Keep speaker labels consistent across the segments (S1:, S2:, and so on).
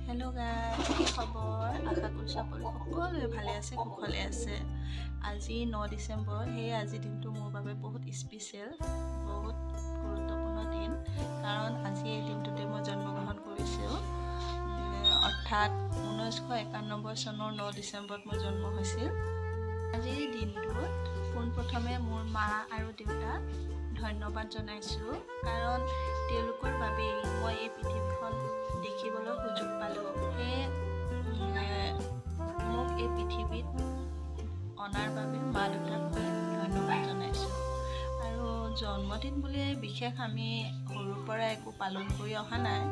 S1: Hello' guys, কি খবৰ? আশা কৰিছোঁ আপুনি সকলোৱে ভালে আছে, কুশলে আছে। আজি 9 ডিচেম্বৰ, সেই আজিৰ দিনটো মোৰ বাবে বহুত স্পেচিয়েল, বহুত গুৰুত্বপূৰ্ণ দিন। কাৰণ আজি এই দিনটোতে মই জন্মগ্ৰহণ কৰিছোঁ। অৰ্থাৎ 1991 চনৰ 9 ডিচেম্বৰত মোৰ জন্ম হৈছিল। আজিৰ দিনটোত পোনপ্ৰথমে মোৰ মা আৰু দেউতাক ধন্যবাদ জনাইছোঁ। কাৰণ তেওঁলোকৰ বাবেই মই এই পৃথিৱীখন দেখিবলৈ সুযোগ পালোঁ। সেয়ে মোক এই পৃথিৱীত অনাৰ বাবে মা দেউতাক ধন্যবাদ জনাইছোঁ। আৰু জন্মদিন বুলি বিশেষ আমি সৰুৰ পৰা একো পালন কৰি অহা নাই।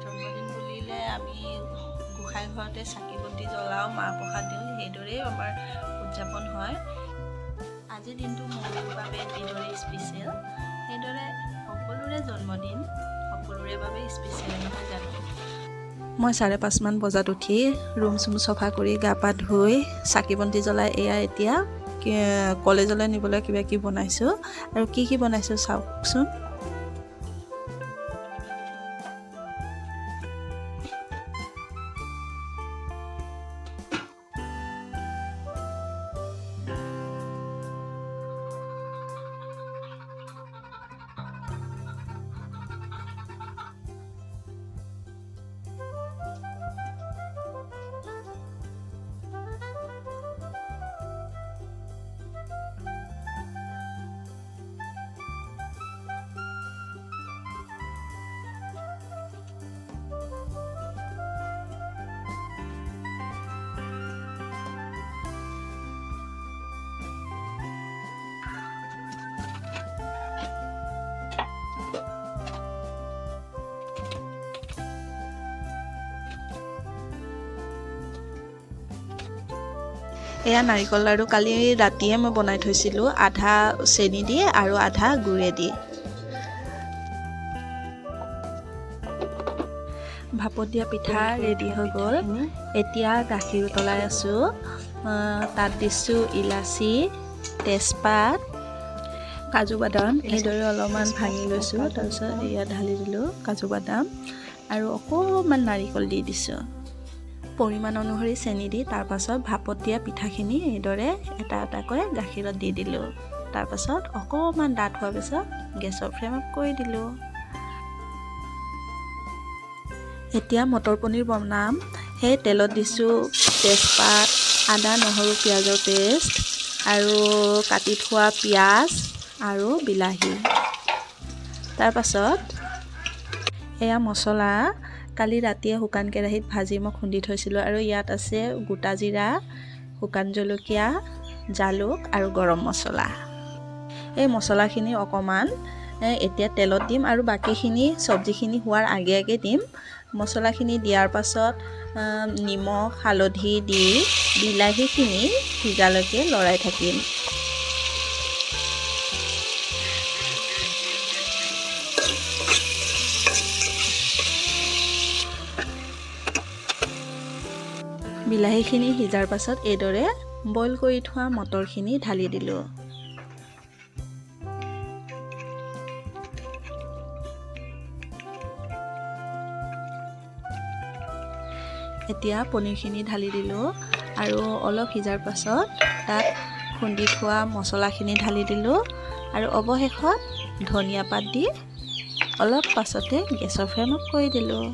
S1: জন্মদিন বুলিলে আমি গোঁসাই ঘৰতে চাকি বন্তি জ্বলাওঁ, মাহ প্ৰসাদ দিওঁ, সেইদৰেই আমাৰ উদযাপন হয়। আজিৰ দিনটো মোৰ বাবে যিদৰে স্পেচিয়েল, সেইদৰে সকলোৰে জন্মদিন সকলোৰে বাবে স্পেচিয়েল, নহয় জানো? মই 5:30 বজাত উঠি ৰুম চুম চফা কৰি গা পা ধুই চাকি বন্তি জ্বলাই এয়া এতিয়া কলেজলৈ নিবলৈ কিবা কিবি বনাইছোঁ। আৰু কি বনাইছোঁ চাওকচোন। এয়া নাৰিকল লাড়ু কালি ৰাতিয়ে মই বনাই থৈছিলোঁ, আধা চেনি দি আৰু আধা গুড়ে দি। ভাপত দিয়া পিঠা ৰেডি হৈ গ'ল। এতিয়া গাখীৰ উতলাই আছোঁ। তাত দিছোঁ ইলাচি, তেজপাত, কাজু বাদাম, এইদৰে অলপমান ভাঙি লৈছোঁ। তাৰপিছত এয়া ঢালি দিলোঁ কাজু বাদাম আৰু অকণমান নাৰিকল দি দিছোঁ। পৰিমাণ অনুসৰি চেনি দি তাৰপাছত ভাপত দিয়া পিঠাখিনি এইদৰে এটা এটাকৈ গাখীৰত দি দিলোঁ। তাৰপাছত অকণমান ডাঠ হোৱাৰ পিছত গেছৰ ফ্লেম অফ কৰি দিলোঁ। এতিয়া মটৰ পনীৰ বনাম। সেই তেলত দিছোঁ তেজপাত, আদা নহৰু পিঁয়াজৰ পেষ্ট আৰু কাটি থোৱা পিঁয়াজ আৰু বিলাহী। তাৰপাছত এয়া মছলা কালি ৰাতিয়ে শুকান কেৰাহীত ভাজি মই খুন্দি থৈছিলোঁ। আৰু ইয়াত আছে গোটা জিৰা, শুকান জলকীয়া, জালুক আৰু গৰম মছলা। এই মছলাখিনি অকণমান এতিয়া তেলত দিম আৰু বাকীখিনি চব্জিখিনি হোৱাৰ আগে আগে দিম। মছলাখিনি দিয়াৰ পাছত নিমখ হালধি দি বিলাহীখিনি সিজালৈকে লৰাই থাকিম। বিলাহীখিনি সিজাৰ পাছত এইদৰে বইল কৰি থোৱা মটৰখিনি ঢালি দিলোঁ। এতিয়া পনীৰখিনি ঢালি দিলোঁ আৰু অলপ সিজাৰ পাছত তাত খুন্দি থোৱা মছলাখিনি ঢালি দিলোঁ আৰু অৱশেষত ধনিয়া পাত দি অলপ পাছতে গেছৰ ফ্লেম অফ কৰি দিলোঁ।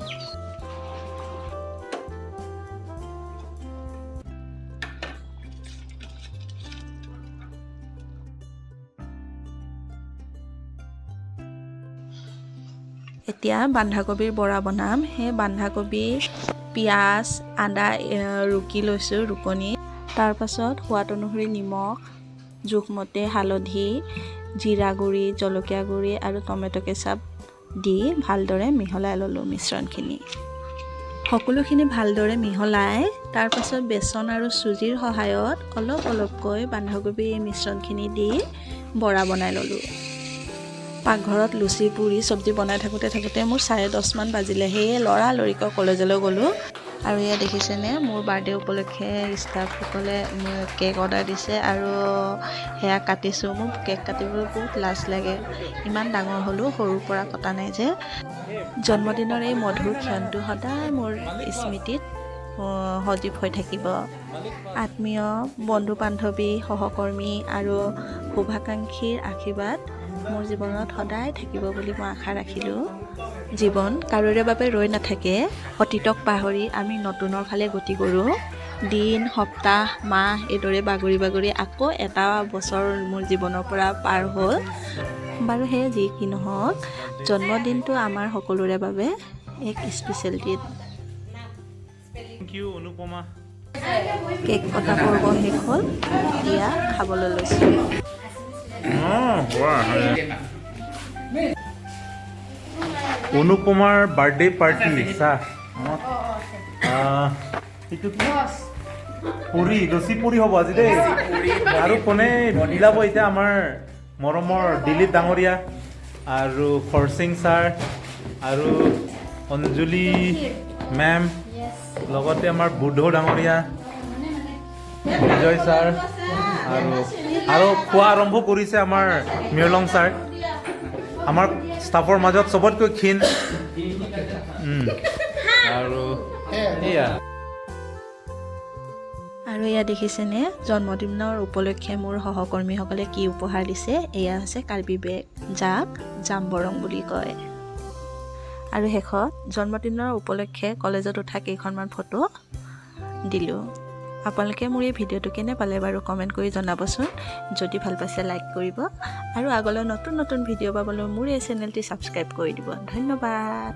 S1: এতিয়া বন্ধাকবিৰ বৰা বনাম। সেই বন্ধাকবি, পিঁয়াজ, আদা ৰুকি লৈছোঁ ৰুকনি। তাৰপাছত সোৱাদ অনুসৰি নিমখ, জোখমতে হালধি, জিৰা গুড়ি, জলকীয়া গুড়ি আৰু টমেটো কেচাপ দি ভালদৰে মিহলাই ল'লোঁ মিশ্ৰণখিনি। সকলোখিনি ভালদৰে মিহলাই তাৰপাছত বেচন আৰু চুজিৰ সহায়ত অলপ অলপকৈ বন্ধাকবিৰ এই মিশ্ৰণখিনি দি বৰা বনাই ল'লোঁ। পাকঘৰত লুচি পুৰি চব্জি বনাই থাকোঁতে মোৰ 10:30 বাজিলে। সেয়ে লৰালৰিকৈ কলেজলৈ গ'লোঁ। আৰু এয়া দেখিছেনে মোৰ বাৰ্থডে উপলক্ষে ষ্টাফসকলে কেক অৰ্ডাৰ দিছে আৰু সেয়া কাটিছোঁ। মোৰ কেক কাটিবলৈ বহুত লাজ লাগে, ইমান ডাঙৰ হ'লেও সৰুৰ পৰা কটা নাই যে। জন্মদিনৰ এই মধুৰ ক্ষণটো সদায় মোৰ স্মৃতিত সজীৱ হৈ থাকিব। আত্মীয়, বন্ধু বান্ধৱী, সহকৰ্মী আৰু শুভাকাংক্ষীৰ আশীৰ্বাদ মোৰ জীৱনত সদায় থাকিব বুলি মই আশা ৰাখিলোঁ। জীৱন কাৰোৰে বাবে ৰৈ নাথাকে। অতীতক পাহৰি আমি নতুনৰ ফালে গতি কৰোঁ। দিন, সপ্তাহ, মাহ এইদৰে বাগৰি বাগৰি আকৌ এটা বছৰ মোৰ জীৱনৰ পৰা পাৰ হ'ল। বাৰু সেয়ে যি কি নহওক, জন্মদিনটো আমাৰ সকলোৰে বাবে এক স্পেচিয়েল দিন। কেক কটা পৰ্ব শেষ হ'ল, এতিয়া খাবলৈ লৈছোঁ।
S2: অনুপমাৰ বাৰ্থডে পাৰ্টি চাহ এইটো কি পুৰি, লুচি পুৰি হ'ব আজি দেই। আৰু কোনে বিলাব এতিয়া আমাৰ মৰমৰ দিলীপ ডাঙৰীয়া আৰু খৰচিং ছাৰ আৰু অঞ্জলি মেম, লগতে আমাৰ বুদ্ধ ডাঙৰীয়া, বিজয় ছাৰ আৰু খোৱা আৰম্ভ কৰিছে আমাৰ মিৰলং ছাৰ, আমাৰ ষ্টাফৰ মাজত চবতকৈ ক্ষীণ। আৰু
S1: এয়া দেখিছেনে জন্মদিনৰ উপলক্ষে মোৰ সহকৰ্মীসকলে কি উপহাৰ দিছে। এয়া হৈছে কাৰ্বি বেগ, যাক জাম্বৰং বুলি কয়। আৰু শেষত জন্মদিনৰ উপলক্ষে কলেজত উঠা কেইখনমান ফটো দিলোঁ। আপোনালোকে মোৰ এই ভিডিঅ'টো কেনে পালে বাৰু কমেণ্ট কৰি জনাবচোন। যদি ভাল পাইছে লাইক কৰিব আৰু আগলৈ নতুন নতুন ভিডিঅ' পাবলৈ মোৰ এই চেনেলটি ছাবস্ক্ৰাইব কৰি দিব। ধন্যবাদ।